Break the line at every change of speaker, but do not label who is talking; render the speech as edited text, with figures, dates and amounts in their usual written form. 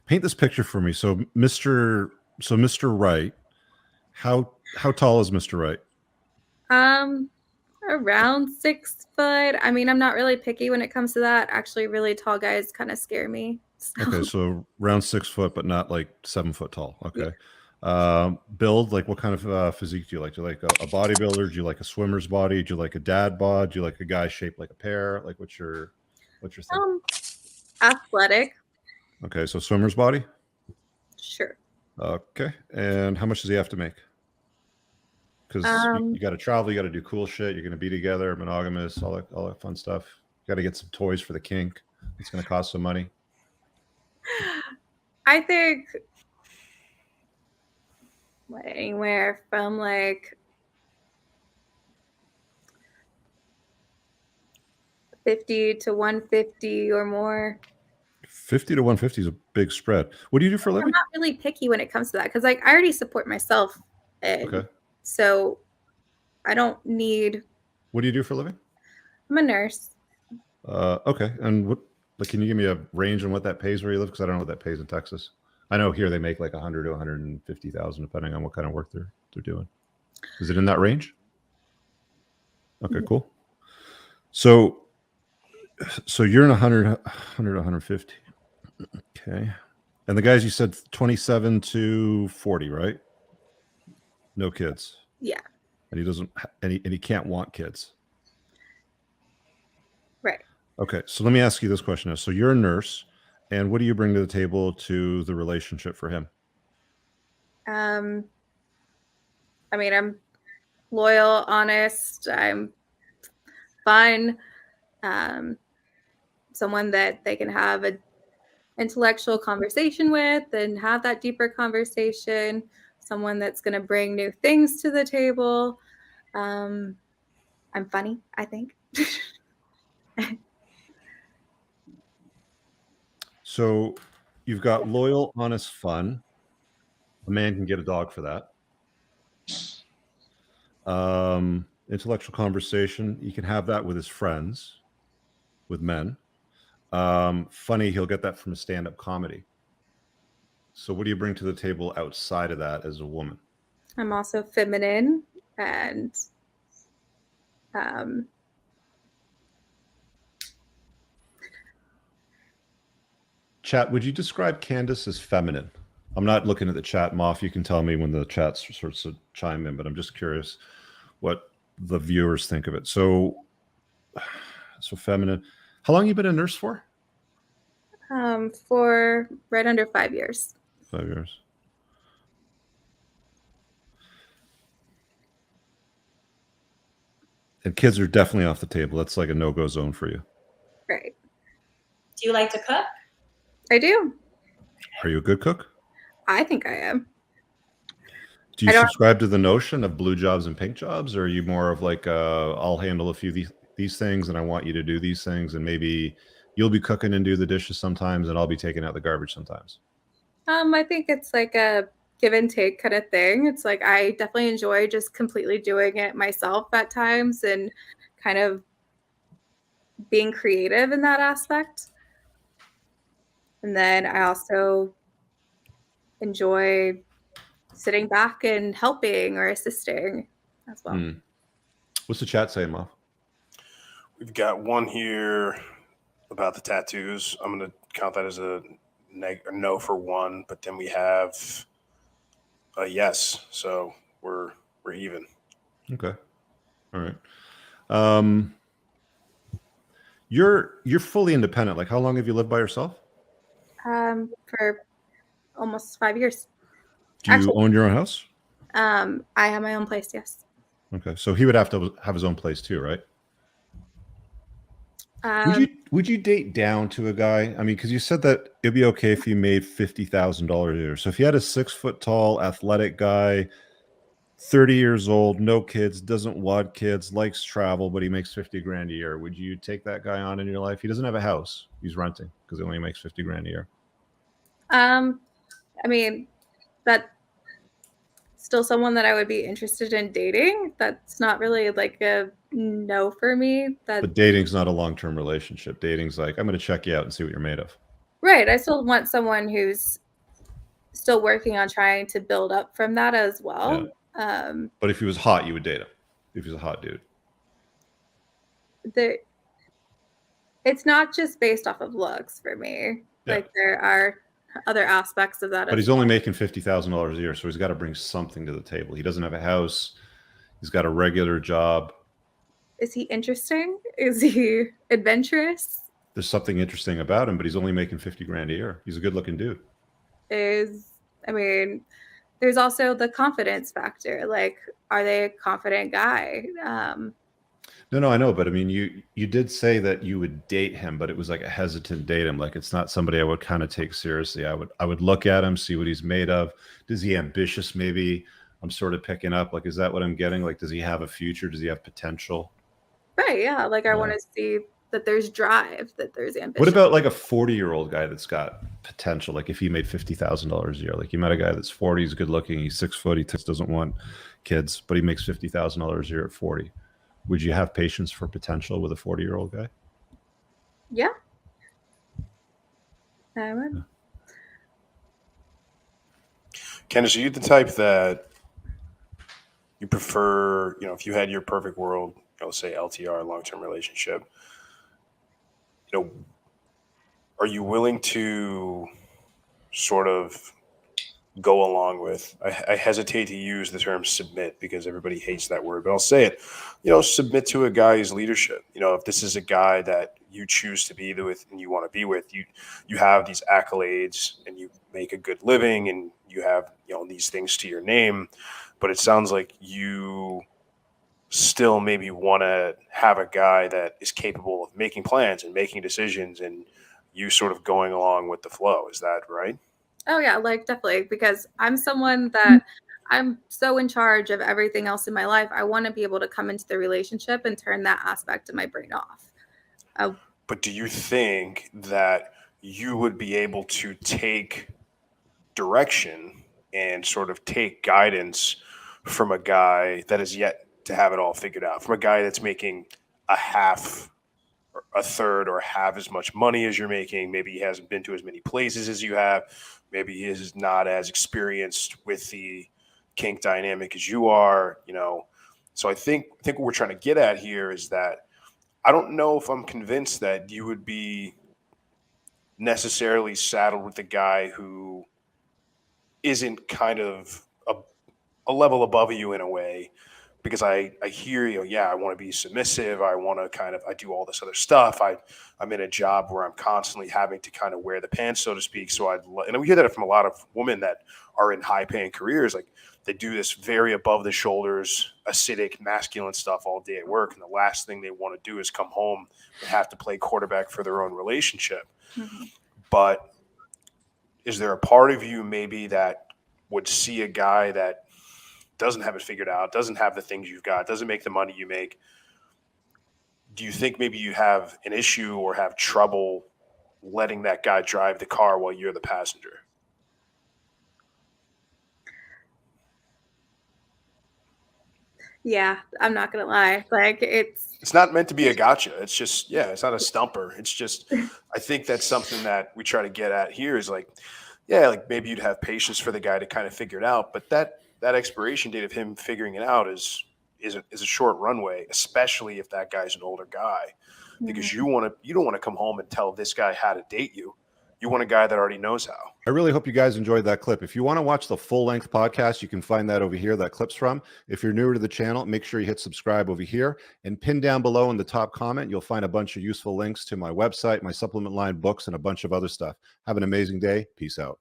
paint this picture for me. So Mr. Wright, how tall is Mr. Wright?
Around 6 foot. I mean, I'm not really picky when it comes to that. Actually, really tall guys kind of scare me.
Okay,
So
so around 6 foot, but not like 7 foot tall.
yeah.
Okay. Build, like what kind of physique do you like? Do you like a bodybuilder? Do you like a swimmer's body? Do you like a dad bod? Do you like a guy shaped like a pear? Like what's your thing?
Um, Athletic.
Okay, so swimmer's body.
Sure.
Okay, and how much does he have to make? Because you
Um,
got to travel, you got to do cool shit. You're going to be together, monogamous, all that fun stuff. You got to get some toys for the kink. It's going to cost some money.
I think anywhere from like 50 to 150 or more.
50 to 150 is a big spread. What do you do for a
I'm
living?
not really picky when it comes to that because like I already support myself, and
Okay.
so I don't need.
What do you do for a living?
I'm a nurse.
Okay. And what, like, can you give me a range on what that pays where you live? Because I don't know what that pays in Texas. I know here they make like 100 to 150,000, depending on what kind of work they're doing. Is it in that range? Okay, cool. So, you're in 100, 100, 150. Okay. And the guys you said 27 to 40, right? No kids.
Yeah.
And he doesn't, and he can't want kids.
Right.
Okay. So let me ask you this question now. So you're a nurse, and what do you bring to the table to the relationship for him?
Um, I mean, I'm loyal, honest. I'm fun. Um, Someone that they can have a intellectual conversation with and have that deeper conversation. Someone that's going to bring new things to the table. Um, I'm funny, I think.
So you've got loyal, honest, fun. A man can get a dog for that. Intellectual conversation. He can have that with his friends, with men. Funny, he'll get that from a stand-up comedy. So what do you bring to the table outside of that as a woman?
I'm also feminine and um,
Chat, would you describe Candace as feminine? I'm not looking at the chat, Moff. You can tell me when the chat starts to chime in, but I'm just curious what the viewers think of it. So feminine. How long you been a nurse for?
for right under 5 years.
5 years. And kids are definitely off the table. That's like a no-go zone for you.
Right.
Do you like to cook?
I do.
Are you a good cook?
I think I am.
Do you subscribe to the notion of blue jobs and pink jobs, or are you more of like, I'll handle a few of these things, and I want you to do these things, and maybe you'll be cooking and do the dishes sometimes, and I'll be taking out the garbage sometimes?
I think it's like a give and take kind of thing. It's like I definitely enjoy just completely doing it myself at times and kind of being creative in that aspect. And then I also enjoy sitting back and helping or assisting as well.
What's the chat saying, Moff?
We've got one here about the tattoos. I'm going to count that as a no for one, but then we have a yes. So we're even.
Okay. All right. You're fully independent. Like, how long have you lived by yourself?
For almost 5 years.
Do you own your own house?
I have my own place, yes.
Okay, so he would have to have his own place too, right? Would you date down to a guy? I mean, because you said that it'd be okay if you made $50,000 a year. So if you had a 6 foot tall, athletic guy, 30 years old, no kids, doesn't want kids, likes travel, but he makes 50 grand a year, would you take that guy on in your life? He doesn't have a house; he's renting because he only makes 50 grand a year.
I mean, that's still someone that I would be interested in dating. That's not really like a no for me.
But dating's not a long-term relationship. Dating's like, I'm going to check you out and see what you're made of.
Right. I still want someone who's still working on trying to build up from that as well.
But if he was hot, you would date him. If he's a hot dude.
The It's not just based off of looks for me.
Yeah.
Like there are other aspects of that.
But he's only making $50,000 a year, so he's got to bring something to the table. He doesn't have a house. He's got a regular job.
Is he interesting? Is he adventurous?
There's something interesting about him, but he's only making 50 grand a year. He's a good looking dude.
I mean, there's also the confidence factor. Like, are they a confident guy?
No, I know, but I mean, you did say that you would date him, but it was like a hesitant date him. Like it's not somebody I would kind of take seriously. I would look at him, see what he's made of. Is he ambitious? Maybe I'm sort of picking up. Like, is that what I'm getting? Like, does he have a future? Does he have potential?
Right. Yeah. Like I want to see that there's drive, that there's ambition.
What about like a 40-year-old guy that's got potential? Like if he made $50,000 a year, like you met a guy that's 40, he's good looking, he's 6 foot, he just doesn't want kids, but he makes $50,000 a year at 40. Would you have patience for potential with a 40-year-old guy?
Yeah. I would.
Candace, are you the type that you prefer, if you had your perfect world, say LTR, long-term relationship, are you willing to sort of go along with, I hesitate to use the term submit because everybody hates that word, but I'll say it, submit to a guy's leadership. If this is a guy that you choose to be with and you want to be with, you have these accolades and you make a good living and you have, these things to your name, but it sounds like you still maybe want to have a guy that is capable of making plans and making decisions and you sort of going along with the flow. Is that right?
Oh yeah, like definitely, because I'm someone that I'm so in charge of everything else in my life. I want to be able to come into the relationship and turn that aspect of my brain off.
But do you think that you would be able to take direction and sort of take guidance from a guy that is yet to have it all figured out, from a guy that's making a half, or a third, or half as much money as you're making? Maybe he hasn't been to as many places as you have. Maybe he is not as experienced with the kink dynamic as you are, So I think what we're trying to get at here is that I don't know if I'm convinced that you would be necessarily saddled with a guy who isn't kind of a level above you in a way, because I hear, I want to be submissive. I want to I do all this other stuff. I'm in a job where I'm constantly having to kind of wear the pants, so to speak. So and we hear that from a lot of women that are in high paying careers. Like they do this very above the shoulders, acidic, masculine stuff all day at work. And the last thing they want to do is come home and have to play quarterback for their own relationship. Mm-hmm. But is there a part of you maybe that would see a guy that doesn't have it figured out, doesn't have the things you've got, doesn't make the money you make? Do you think maybe you have an issue or have trouble letting that guy drive the car while you're the passenger?
Yeah, I'm not going to lie. Like
it's not meant to be a gotcha. It's just, it's not a stumper. It's just, I think that's something that we try to get at here is like, like maybe you'd have patience for the guy to kind of figure it out, but that expiration date of him figuring it out is a short runway, especially if that guy's an older guy, because you don't want to come home and tell this guy how to date you. You want a guy that already knows how.
I really hope you guys enjoyed that clip. If you want to watch the full length podcast, you can find that over here, that clip's from. If you're newer to the channel, make sure you hit subscribe over here and pin down below in the top comment. You'll find a bunch of useful links to my website, my supplement line, books, and a bunch of other stuff. Have an amazing day. Peace out.